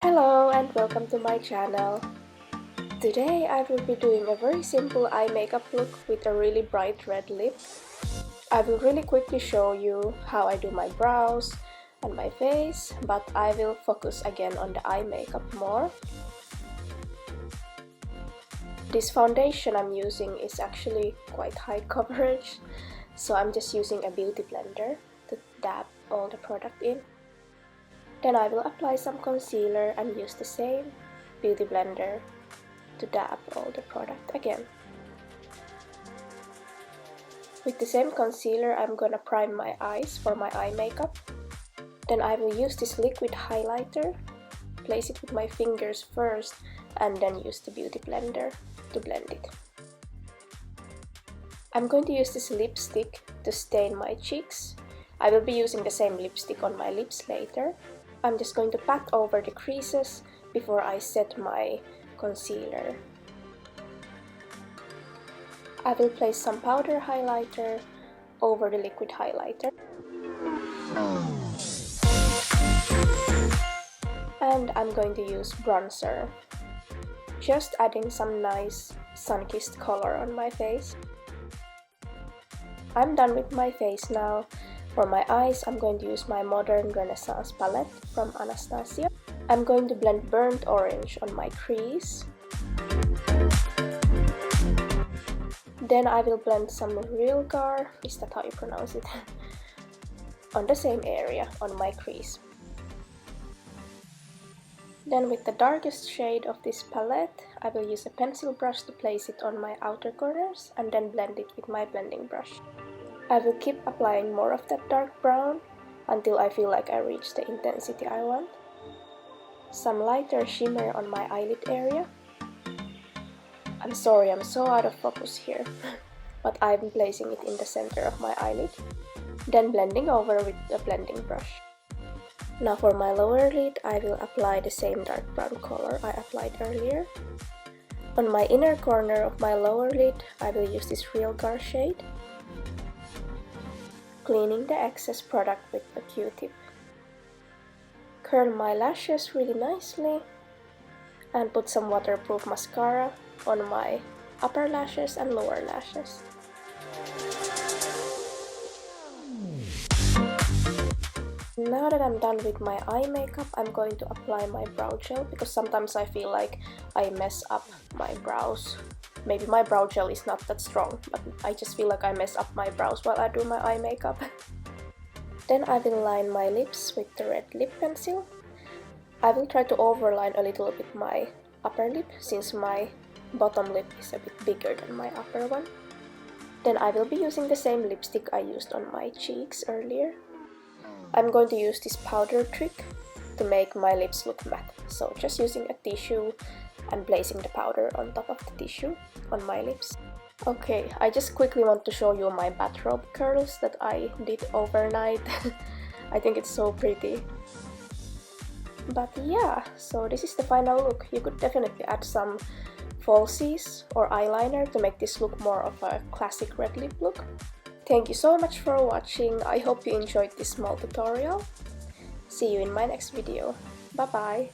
Hello and welcome to my channel. Today I will be doing a very simple eye makeup look with a really bright red lip. I will really quickly show you how I do my brows and my face, but I will focus again on the eye makeup more. This foundation I'm using is actually quite high coverage, so I'm just using a beauty blender to dab all the product in. Then I will apply some concealer and use the same beauty blender to dab all the product again. With the same concealer, I'm gonna prime my eyes for my eye makeup. Then I will use this liquid highlighter, place it with my fingers first, and then use the beauty blender to blend it. I'm going to use this lipstick to stain my cheeks. I will be using the same lipstick on my lips later. I'm just going to pat over the creases before I set my concealer. I will place some powder highlighter over the liquid highlighter. And I'm going to use bronzer. Just adding some nice sun-kissed color on my face. I'm done with my face now. For my eyes, I'm going to use my Modern Renaissance palette from Anastasia. I'm going to blend burnt orange on my crease. Then I will blend some Realgar, is that how you pronounce it, on the same area on my crease. Then with the darkest shade of this palette, I will use a pencil brush to place it on my outer corners and then blend it with my blending brush. I will keep applying more of that dark brown until I feel like I reach the intensity I want. Some lighter shimmer on my eyelid area. I'm sorry, I'm so out of focus here, but I'm placing it in the center of my eyelid. Then blending over with the blending brush. Now for my lower lid, I will apply the same dark brown color I applied earlier. On my inner corner of my lower lid, I will use this Realgar shade. Cleaning the excess product with a Q-tip. Curl my lashes really nicely and put some waterproof mascara on my upper lashes and lower lashes. Now that I'm done with my eye makeup, I'm going to apply my brow gel because sometimes I feel like I mess up my brows. Maybe my brow gel is not that strong, but I just feel like I mess up my brows while I do my eye makeup. Then I will line my lips with the red lip pencil. I will try to overline a little bit my upper lip since my bottom lip is a bit bigger than my upper one. Then I will be using the same lipstick I used on my cheeks earlier. I'm going to use this powder trick to make my lips look matte. So just using a tissue and placing the powder on top of the tissue on my lips. Okay, I just quickly want to show you my bathrobe curls that I did overnight. I think it's so pretty. But yeah, so this is the final look. You could definitely add some falsies or eyeliner to make this look more of a classic red lip look. Thank you so much for watching. I hope you enjoyed this small tutorial. See you in my next video. Bye bye!